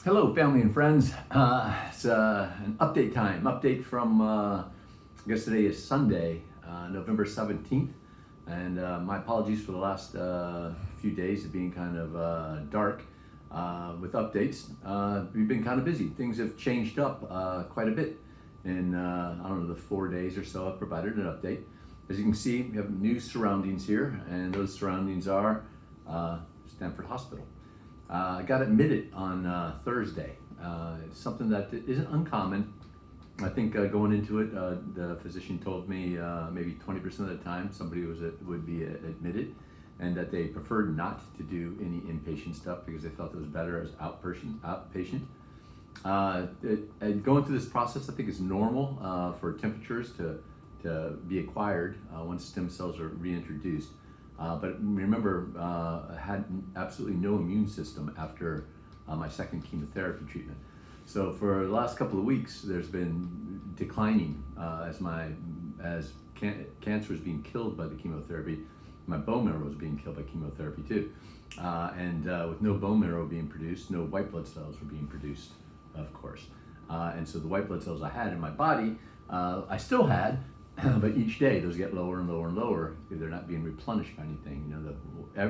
Hello, family and friends. It's an update time. Update from, I guess today is Sunday, November 17th. And my apologies for the last few days of being kind of dark with updates. We've been kind of busy. Things have changed up quite a bit in, I don't know, the 4 days or so I've provided an update. As you can see, we have new surroundings here, and those surroundings are Stanford Hospital. I got admitted on Thursday. It's something that isn't uncommon. I think going into it, the physician told me maybe 20% of the time somebody would be admitted, and that they preferred not to do any inpatient stuff because they felt it was better as outpatient. Going through this process, I think is normal for temperatures to be acquired once stem cells are reintroduced. But remember, I had absolutely no immune system after my second chemotherapy treatment. So for the last couple of weeks, there's been declining as cancer is being killed by the chemotherapy. My bone marrow is being killed by chemotherapy too. And with no bone marrow being produced, no white blood cells were being produced, of course. And so the white blood cells I had in my body, I still had, but each day those get lower and lower and lower because they're not being replenished by anything. You know,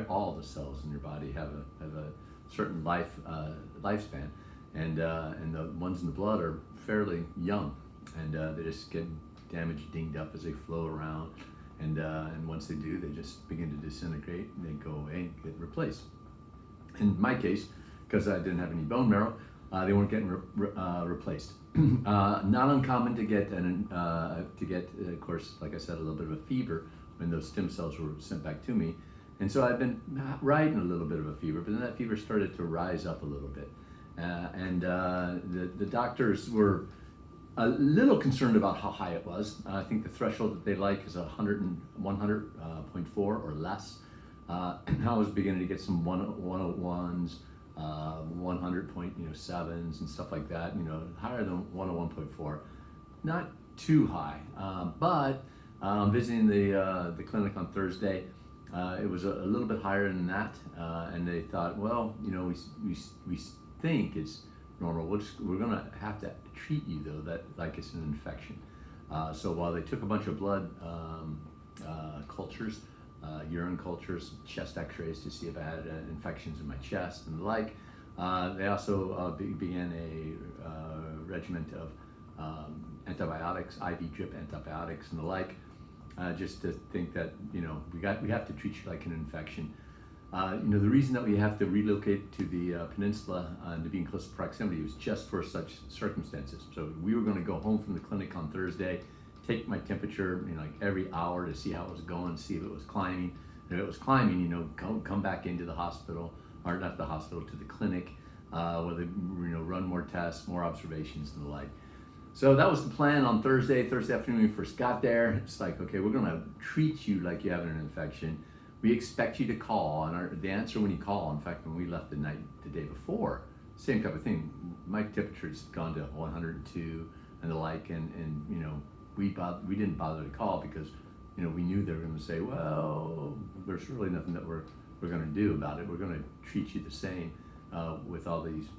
all the cells in your body have a certain lifespan, and the ones in the blood are fairly young, and they just get damaged, dinged up as they flow around, and once they do, they just begin to disintegrate and they go away and get replaced. In my case, because I didn't have any bone marrow, they weren't getting replaced. Not uncommon to get, of course, like I said, a little bit of a fever when those stem cells were sent back to me. And so I've been riding a little bit of a fever, but then that fever started to rise up a little bit. The doctors were a little concerned about how high it was. I think the threshold that they like is 100.4 or less. I was beginning to get some 101s. 100.7s and stuff like that, higher than 101.4, not too high, but visiting the clinic on Thursday, it was a little bit higher than that, and they thought, well, we think it's normal. We're gonna have to treat you though, that like it's an infection. So while they took a bunch of blood cultures, urine cultures, chest x-rays to see if I had infections in my chest and the like. They also began a regimen of antibiotics, IV drip antibiotics and the like, just to think that, we have to treat you like an infection. The reason that we have to relocate to the peninsula and to be in close proximity was just for such circumstances. So we were going to go home from the clinic on Thursday, take my temperature, like every hour to see how it was going, see if it was climbing. And if it was climbing, come back into the hospital, or not the hospital, to the clinic, where they, run more tests, more observations and the like. So that was the plan on Thursday afternoon when we first got there. It's like, okay, we're gonna treat you like you have an infection. We expect you to call, and the answer when you call, in fact, when we left the day before, same type of thing. My temperature's gone to 102 and the like, and we didn't bother to call because we knew they were going to say, well, there's really nothing that we're going to do about it. We're going to treat you the same with all these,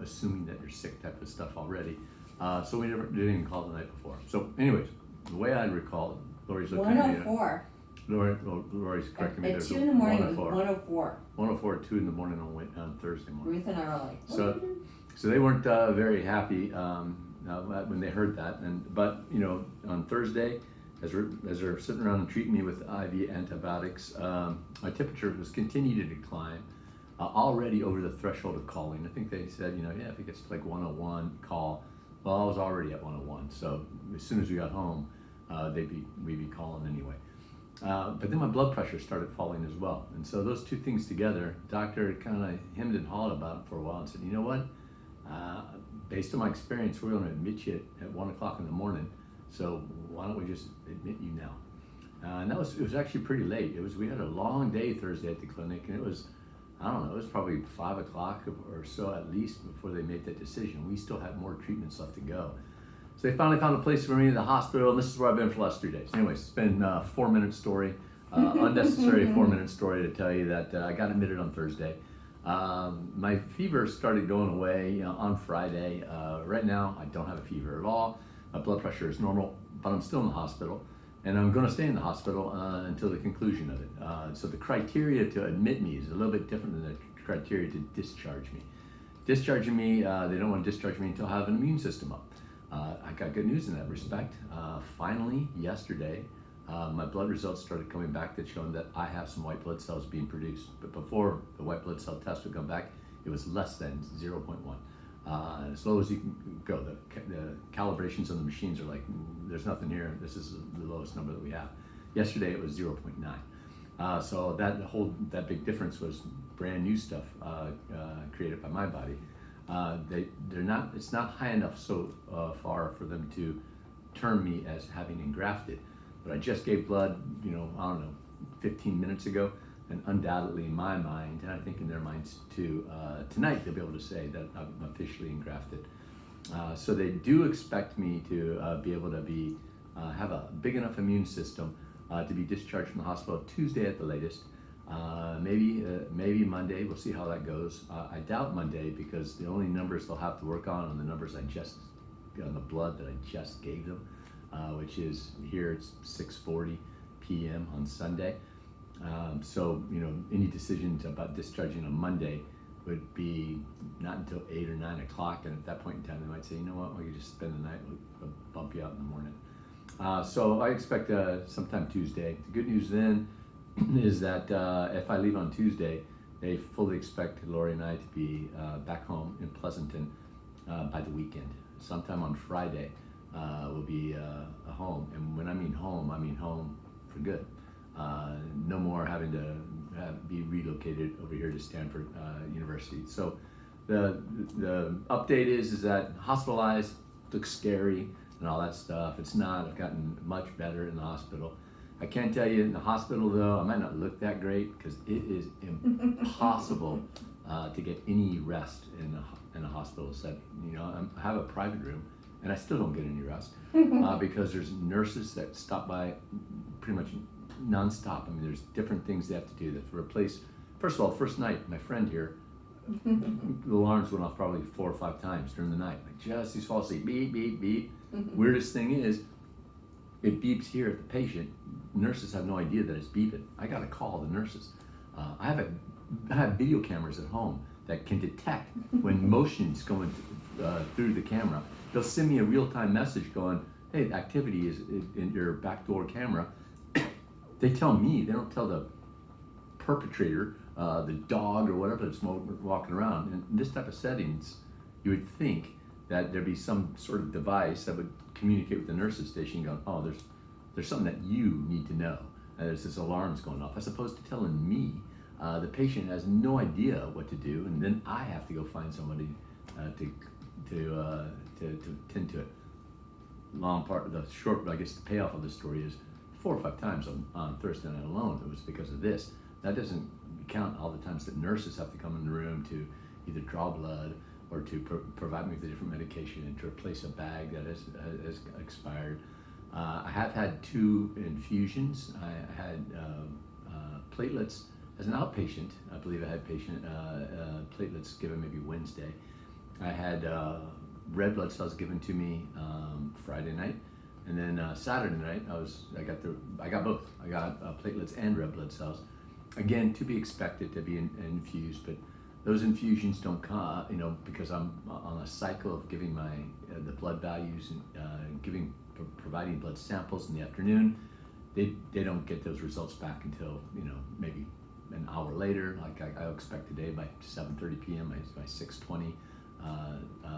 assuming that you're sick type of stuff already. So we didn't even call the night before. So anyways, the way I recall, Lori's looking at me. 104. Lori's correcting me. At 2 in the morning, it was 104. 104 at 2 in the morning on Thursday morning. Ruth and I were like, So they weren't very happy when they heard that. But on Thursday, as they're sitting around and treating me with IV antibiotics, my temperature was continuing to decline, already over the threshold of calling. I think they said, if it gets to like 101, call. Well, I was already at 101, so as soon as we got home, we'd be calling anyway. But then my blood pressure started falling as well. And so those two things together, doctor kind of hemmed and hawed about it for a while and said, you know what? Based on my experience, we're going to admit you at 1 o'clock in the morning. So why don't we just admit you now? And it was actually pretty late. We had a long day Thursday at the clinic, and it was probably 5 o'clock or so at least before they made that decision. We still had more treatments left to go. So they finally found a place for me in the hospital, and this is where I've been for the last 3 days. Anyways, it's been a 4-minute story, unnecessary 4-minute story to tell you that I got admitted on Thursday. My fever started going away on Friday. Right now, I don't have a fever at all. My blood pressure is normal, but I'm still in the hospital. And I'm going to stay in the hospital until the conclusion of it. So the criteria to admit me is a little bit different than the criteria to discharge me. Discharging me, they don't want to discharge me until I have an immune system up. I got good news in that respect. Finally, yesterday, my blood results started coming back that showing that I have some white blood cells being produced. But before the white blood cell test would come back, it was less than 0.1. As low as you can go. The calibrations on the machines are like, there's nothing here. This is the lowest number that we have. Yesterday it was 0.9. So that big difference was brand new stuff created by my body. It's not high enough so far for them to term me as having engrafted. But I just gave blood, I don't know, 15 minutes ago, and undoubtedly in my mind, and I think in their minds too, tonight they'll be able to say that I'm officially engrafted. So they do expect me to be able to have a big enough immune system to be discharged from the hospital Tuesday at the latest. Maybe Monday. We'll see how that goes. I doubt Monday because the only numbers they'll have to work on the numbers on the blood that I just gave them, which is here it's 6:40 p.m. on Sunday. So any decisions about discharging on Monday would be not until 8 or 9 o'clock, and at that point in time they might say, you know what, we could just spend the night. We'll bump you out in the morning. So I expect sometime Tuesday. The good news then is that if I leave on Tuesday, they fully expect Lori and I to be back home in Pleasanton by the weekend. Sometime on Friday, we'll be home. And when I mean home for good. No more having to be relocated over here to Stanford University. So the update is that hospitalized, looks scary and all that stuff. It's not. I've gotten much better in the hospital. I can't tell you in the hospital though, I might not look that great because it is impossible to get any rest in a hospital setting. I have a private room and I still don't get any rest because there's nurses that stop by pretty much nonstop. I mean, there's different things they have to do. They have to replace. First of all, first night, my friend here, the alarms went off probably 4 or 5 times during the night. Like, just he's falling asleep, beep, beep, beep. Weirdest thing is, it beeps here at the patient. Nurses have no idea that it's beeping. I got to call the nurses. I have video cameras at home that can detect when motion's going through the camera. They'll send me a real-time message going, hey, the activity is in your backdoor camera. They tell me, they don't tell the perpetrator, the dog or whatever that's walking around. In this type of settings, you would think that there'd be some sort of device that would communicate with the nurses station going, oh, there's something that you need to know. There's this alarm's going off, as opposed to telling me. The patient has no idea what to do, and then I have to go find somebody to tend to it. I guess the payoff of the story is 4 or 5 times on Thursday night alone, it was because of this. That doesn't count all the times that nurses have to come in the room to either draw blood or to provide me with a different medication and to replace a bag that has expired. I have had 2 infusions. I had platelets as an outpatient. I believe I had platelets given maybe Wednesday. I had red blood cells given to me Friday night. And then Saturday night, I got both. I got platelets and red blood cells. Again, to be expected to be infused, but those infusions don't come, because I'm on a cycle of giving the blood values and providing blood samples in the afternoon. They don't get those results back until maybe an hour later. Like I expect today by 7:30 p.m. by 6:20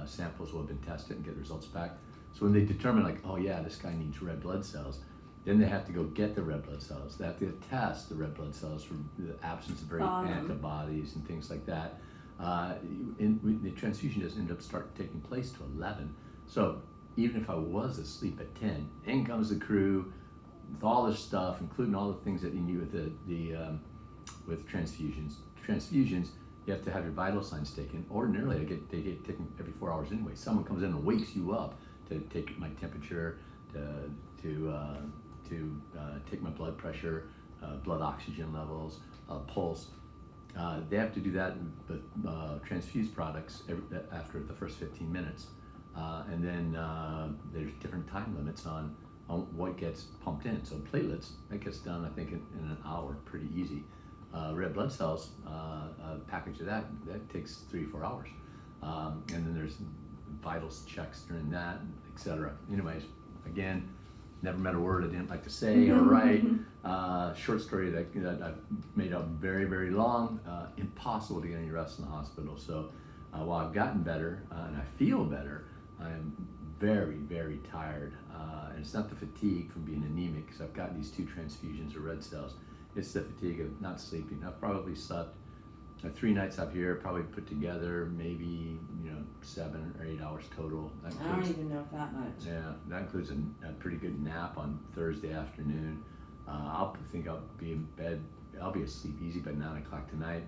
samples will have been tested and get results back. So when they determine oh yeah, this guy needs red blood cells, then they have to go get the red blood cells. They have to test the red blood cells for the absence of antibodies and things like that. The transfusion doesn't end up taking place till 11. So even if I was asleep at 10, in comes the crew with all this stuff, including all the things that you need with transfusions. Transfusions, you have to have your vital signs taken. Ordinarily, they get taken every 4 hours anyway. Someone comes in and wakes you up to take my temperature, to take my blood pressure, blood oxygen levels, pulse. They have to do that with transfused products after the first 15 minutes. And then there's different time limits on what gets pumped in. So platelets, that gets done, I think, in an hour, pretty easy. Red blood cells, a package of that takes 3 or 4 hours. And then there's vitals checks during that, etc. Anyways, again, never met a word I didn't like to say or write. Short story that I've made up very, very long. Impossible to get any rest in the hospital. So while I've gotten better and I feel better, I am very, very tired. And it's not the fatigue from being anemic, because I've got these 2 transfusions of red cells. It's the fatigue of not sleeping. I've probably slept 3 nights up here, probably put together maybe 7 or 8 hours total. That I don't even know if that much. Yeah, that includes a pretty good nap on Thursday afternoon. I'll be in bed. I'll be asleep easy by 9 o'clock tonight.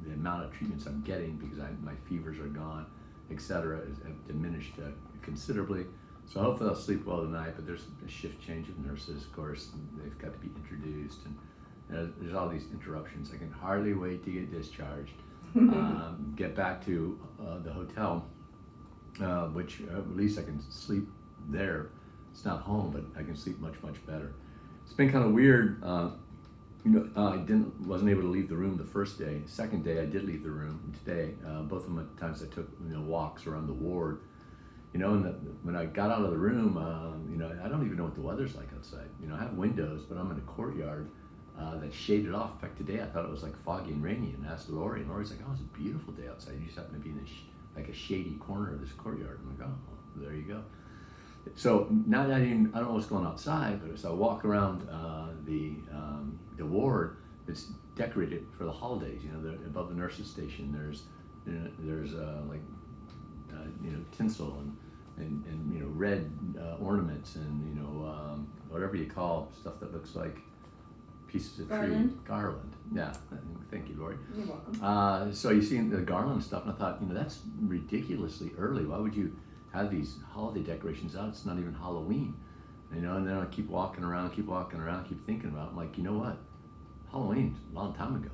The amount of treatments I'm getting, because my fevers are gone, etc., have diminished considerably. So hopefully I'll sleep well tonight. But there's a shift change of nurses, of course. They've got to be introduced, and there's all these interruptions. I can hardly wait to get discharged, get back to the hotel, which at least I can sleep there. It's not home, but I can sleep much, much better. It's been kind of weird. I wasn't able to leave the room the first day. Second day, I did leave the room. Today, both of them at times I took walks around the ward. And when I got out of the room, I don't even know what the weather's like outside. I have windows, but I'm in a courtyard that's shaded off. In fact, today I thought it was like foggy and rainy, and asked Lori, and Lori's like, "Oh, it's a beautiful day outside. You just happen to be in like a shady corner of this courtyard." I'm like, "Oh, well, there you go." So now that I don't know what's going on outside, but as I walk around the ward, it's decorated for the holidays. Above the nurses' station, there's tinsel and red ornaments and whatever you call stuff that looks like pieces of tree. Garland. Yeah, thank you, Lori. You're welcome. So you see the garland stuff, and I thought, that's ridiculously early. Why would you have these holiday decorations out? It's not even Halloween. And then I keep walking around, keep thinking about it. I'm like, you know what? Halloween's a long time ago.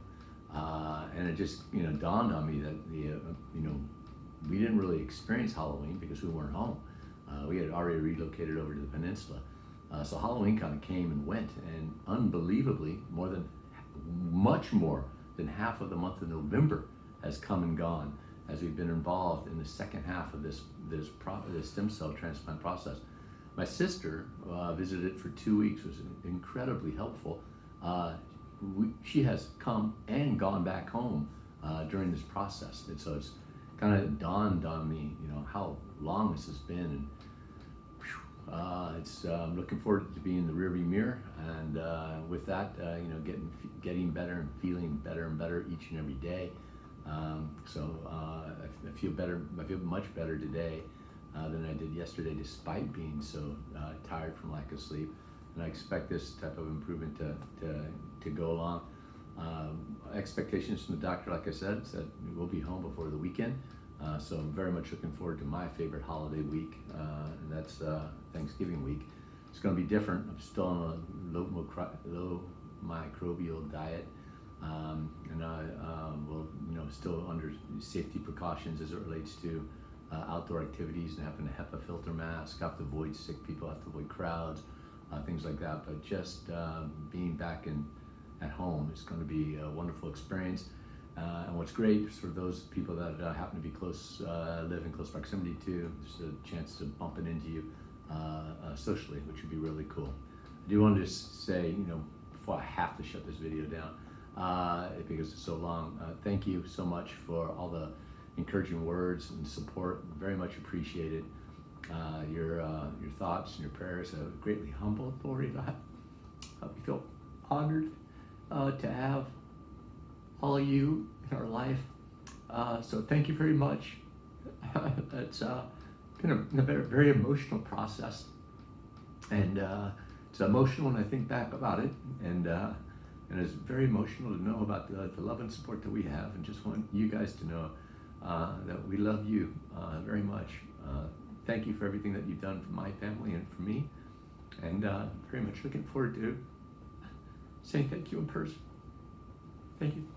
And it just, dawned on me that we didn't really experience Halloween because we weren't home. We had already relocated over to the peninsula. So Halloween kind of came and went, and unbelievably, much more than half of the month of November has come and gone as we've been involved in the second half of this stem cell transplant process. My sister visited for 2 weeks, was incredibly helpful. She has come and gone back home during this process, and so it's kind of dawned on me, how long this has been, and I'm looking forward to being in the rearview mirror, and with that, getting better and feeling better and better each and every day. I feel better. I feel much better today than I did yesterday, despite being so tired from lack of sleep. And I expect this type of improvement to go along. Expectations from the doctor, like I said, is that we'll be home before the weekend. So I'm very much looking forward to my favorite holiday week, and that's Thanksgiving week. It's going to be different. I'm still on a low microbial diet, and I will, still under safety precautions as it relates to outdoor activities, and having a HEPA filter mask. Have to avoid sick people, have to avoid crowds, things like that. But just being back at home is going to be a wonderful experience. And what's great for those people that happen to be live in close proximity to, just a chance to bump it into you socially, which would be really cool. I do want to just say, before I have to shut this video down, because it's so long, thank you so much for all the encouraging words and support. Very much appreciated. Your thoughts and your prayers have greatly humbled Lori. I feel honored to have all of you in our life. So thank you very much. It's been a very, very emotional process, and it's emotional when I think back about it, and it's very emotional to know about the love and support that we have, and just want you guys to know that we love you very much. Thank you for everything that you've done for my family and for me, and very much looking forward to saying thank you in person. Thank you.